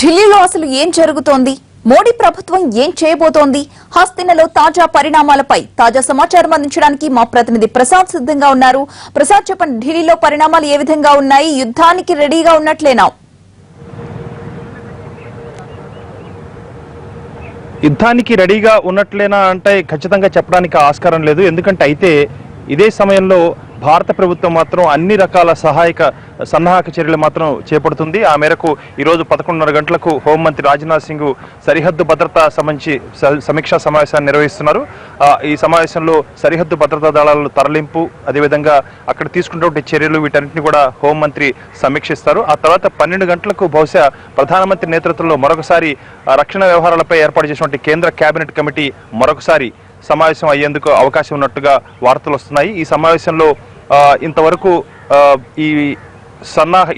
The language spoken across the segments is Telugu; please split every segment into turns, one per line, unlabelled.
ఢిల్లీలో అసలు ఏం జరుగుతోంది? మోడీ ప్రభుత్వం ఏం చేయబోతోంది? హస్తినలో తాజా పరిణామాలపై తాజా సమాచారం అందించడానికి మా ప్రతినిధి ప్రసాద్ సిద్ధంగా ఉన్నారు. ప్రసాద్, చెప్పండి, ఢిల్లీలో పరిణామాలు ఏ విధంగా ఉన్నాయి? యుద్ధానికి రెడీగా ఉన్నట్లేనా?
యుద్ధానికి రెడీగా ఉన్నట్లేనా అంటే ఖచ్చితంగా చెప్పడానికి ఆస్కారం లేదు. ఎందుకంటే అయితే ఇదే సమయంలో భారత ప్రభుత్వం మాత్రం అన్ని రకాల సన్నాహక చర్యలు మాత్రం చేపడుతుంది. ఆ మేరకు ఈరోజు 11:30 గంటలకు హోంమంత్రి రాజ్నాథ్ సింగ్ సరిహద్దు భద్రతా సంబంధించి సమీక్షా సమావేశాన్ని నిర్వహిస్తున్నారు. ఈ సమావేశంలో సరిహద్దు భద్రతా దళాల తరలింపు, అదేవిధంగా అక్కడ తీసుకున్నటువంటి చర్యలు, వీటన్నింటినీ కూడా హోంమంత్రి సమీక్షిస్తారు. ఆ తర్వాత 12 గంటలకు బహుశా ప్రధానమంత్రి నేతృత్వంలో మరొకసారి రక్షణ వ్యవహారాలపై ఏర్పాటు చేసినటువంటి కేంద్ర కేబినెట్ కమిటీ మరొకసారి సమావేశం అయ్యేందుకు అవకాశం ఉన్నట్టుగా వార్తలు వస్తున్నాయి. ఈ సమావేశంలో ఇంతవరకు ఈ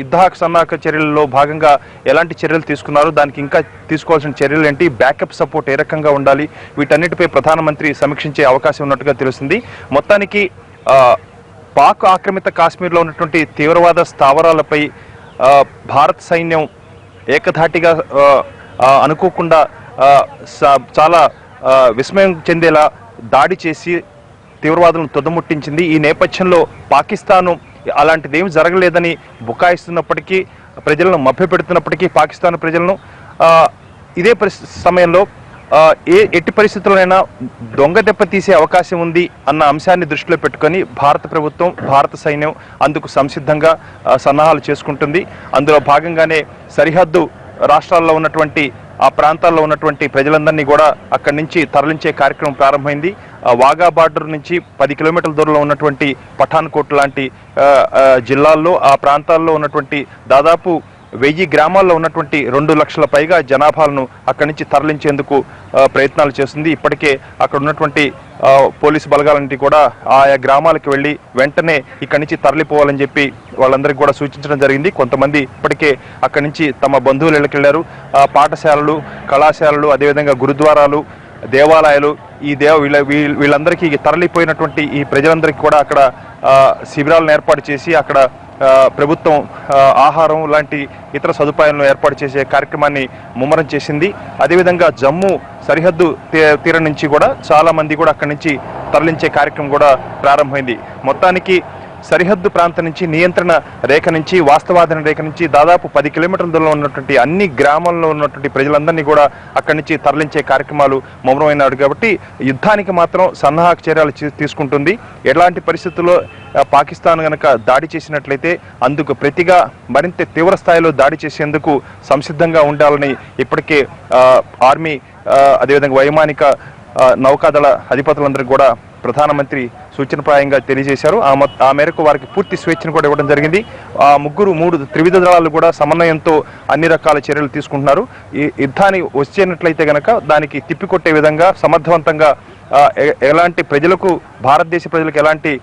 యుద్ధాక సన్నాహక చర్యలలో భాగంగా ఎలాంటి చర్యలు తీసుకున్నారు, దానికి ఇంకా తీసుకోవాల్సిన చర్యలు ఏంటి, బ్యాకప్ సపోర్ట్ ఏ రకంగా ఉండాలి, వీటన్నిటిపై ప్రధానమంత్రి సమీక్షించే అవకాశం ఉన్నట్టుగా తెలుస్తుంది. మొత్తానికి పాక్ ఆక్రమిత కాశ్మీర్లో ఉన్నటువంటి తీవ్రవాద స్థావరాలపై భారత సైన్యం ఏకధాటిగా అనుకోకుండా చాలా విస్మయం చెందేలా దాడి చేసి తీవ్రవాదులను తుదముట్టించింది. ఈ నేపథ్యంలో పాకిస్తాను అలాంటిదేమీ జరగలేదని బుకాయిస్తున్నప్పటికీ, ప్రజలను మభ్యపెడుతున్నప్పటికీ, పాకిస్తాన్ ప్రజలను ఇదే సమయంలో ఎట్టి పరిస్థితుల్లోనైనా దొంగ దెబ్బ తీసే అవకాశం ఉంది అన్న అంశాన్ని దృష్టిలో పెట్టుకొని భారత ప్రభుత్వం, భారత సైన్యం అందుకు సంసిద్ధంగా సన్నాహాలు చేసుకుంటుంది. అందులో భాగంగానే సరిహద్దు రాష్ట్రాల్లో ఉన్నటువంటి ఆ ప్రాంతాల్లో ఉన్నటువంటి ప్రజలందరినీ కూడా అక్కడి నుంచి తరలించే కార్యక్రమం ప్రారంభమైంది. వాఘా బార్డర్ నుంచి 10 కిలోమీటర్ల దూరంలో ఉన్నటువంటి పఠాన్కోట్ లాంటి జిల్లాల్లో, ఆ ప్రాంతాల్లో ఉన్నటువంటి దాదాపు 1000 గ్రామాల్లో ఉన్నటువంటి 2 లక్షల పైగా జనాభాలను అక్కడి నుంచి తరలించేందుకు ప్రయత్నాలు చేస్తుంది. ఇప్పటికే అక్కడ ఉన్నటువంటి పోలీసు బలగాలన్నింటి కూడా ఆయా గ్రామాలకు వెళ్ళి వెంటనే ఇక్కడి నుంచి తరలిపోవాలని చెప్పి వాళ్ళందరికీ కూడా సూచించడం జరిగింది. కొంతమంది ఇప్పటికే అక్కడి నుంచి తమ బంధువులు ఇళ్ళకెళ్లారు. పాఠశాలలు, కళాశాలలు, అదేవిధంగా గురుద్వారాలు, దేవాలయాలు, వీళ్ళందరికీ తరలిపోయినటువంటి ఈ ప్రజలందరికీ కూడా అక్కడ శిబిరాలను ఏర్పాటు చేసి అక్కడ ప్రభుత్వం ఆహారం లాంటి ఇతర సదుపాయాలను ఏర్పాటు చేసే కార్యక్రమాన్ని ముమ్మరం చేసింది. అదేవిధంగా జమ్మూ సరిహద్దు తీరం నుంచి కూడా చాలా మంది కూడా అక్కడి నుంచి తరలించే కార్యక్రమం కూడా ప్రారంభమైంది. మొత్తానికి సరిహద్దు ప్రాంతం నుంచి, నియంత్రణ రేఖ నుంచి, వాస్తవాధన రేఖ నుంచి దాదాపు 10 కిలోమీటర్ల దూరంలో ఉన్నటువంటి అన్ని గ్రామాల్లో ఉన్నటువంటి ప్రజలందరినీ కూడా అక్కడి నుంచి తరలించే కార్యక్రమాలు ముమ్మరమైనాడు. కాబట్టి యుద్ధానికి మాత్రం సన్నాహక చర్యలు తీసుకుంటుంది. ఎలాంటి పరిస్థితుల్లో పాకిస్తాన్ కనుక దాడి చేసినట్లయితే అందుకు ప్రతిగా మరింత తీవ్ర స్థాయిలో దాడి చేసేందుకు సంసిద్ధంగా ఉండాలని ఇప్పటికే ఆర్మీ, అదేవిధంగా వైమానిక నౌకాదళ అధిపతులందరికీ కూడా ప్రధానమంత్రి సూచనప్రాయంగా తెలియజేశారు. ఆ మేరకు వారికి పూర్తి స్వేచ్ఛను కూడా ఇవ్వడం జరిగింది. ఆ మూడు త్రివిధ దళాలు కూడా సమన్వయంతో అన్ని రకాల చర్యలు తీసుకుంటున్నారు. ఈ యుద్ధాన్ని వచ్చేనట్లయితే గనక దానికి తిప్పికొట్టే విధంగా సమర్థవంతంగా ఎలాంటి ప్రజలకు, భారతదేశ ప్రజలకు ఎలాంటి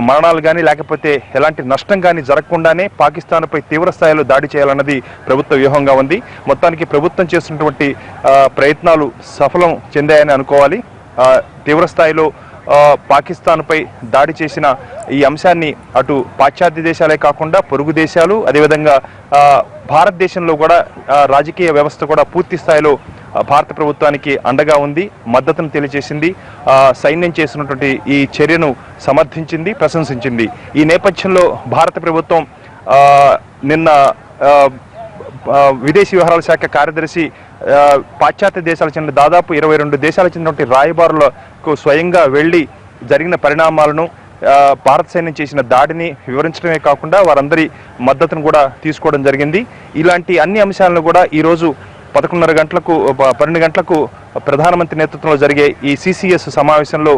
మరణాలు కానీ లేకపోతే ఎలాంటి నష్టం కానీ జరగకుండానే పాకిస్తాన్పై తీవ్ర స్థాయిలో దాడి చేయాలన్నది ప్రభుత్వ వ్యూహంగా ఉంది. మొత్తానికి ప్రభుత్వం చేస్తున్నటువంటి ప్రయత్నాలు సఫలం చెందాయని అనుకోవాలి. తీవ్ర స్థాయిలో పాకిస్తాన్పై దాడి చేసిన ఈ అంశాన్ని అటు పాశ్చాత్య దేశాలే కాకుండా పొరుగు దేశాలు, అదేవిధంగా భారతదేశంలో కూడా రాజకీయ వ్యవస్థ కూడా పూర్తి స్థాయిలో భారత ప్రభుత్వానికి అండగా ఉంది, మద్దతును తెలియజేసింది. సైన్యం చేసినటువంటి ఈ చర్యను సమర్థించింది, ప్రశంసించింది. ఈ నేపథ్యంలో భారత ప్రభుత్వం నిన్న విదేశీ వ్యవహారాల శాఖ కార్యదర్శి పాశ్చాత్య దేశాలకు చెందిన దాదాపు 22 దేశాలకు చెందినటువంటి రాయబారులకు స్వయంగా వెళ్లి జరిగిన పరిణామాలను, భారత సైన్యం చేసిన దాడిని వివరించడమే కాకుండా వారందరి మద్దతును కూడా తీసుకోవడం జరిగింది. ఇలాంటి అన్ని అంశాలను కూడా ఈరోజు 12 గంటలకు ప్రధానమంత్రి నేతృత్వంలో జరిగే ఈ CCS సమావేశంలో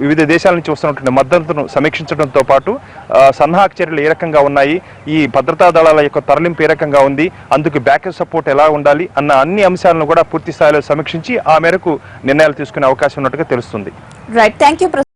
వివిధ దేశాల నుంచి వస్తున్నటువంటి మద్దతును సమీక్షించడంతో పాటు సన్నాహక చర్యలు ఏ రకంగా ఉన్నాయి, ఈ భద్రతా దళాల యొక్క తరలింపు ఏ రకంగా ఉంది, అందుకు బ్యాకప్ సపోర్ట్ ఎలా ఉండాలి అన్న అన్ని అంశాలను కూడా పూర్తి స్థాయిలో సమీక్షించి ఆ మేరకు నిర్ణయాలు తీసుకునే అవకాశం ఉన్నట్టుగా తెలుస్తుంది.
Right, thank you.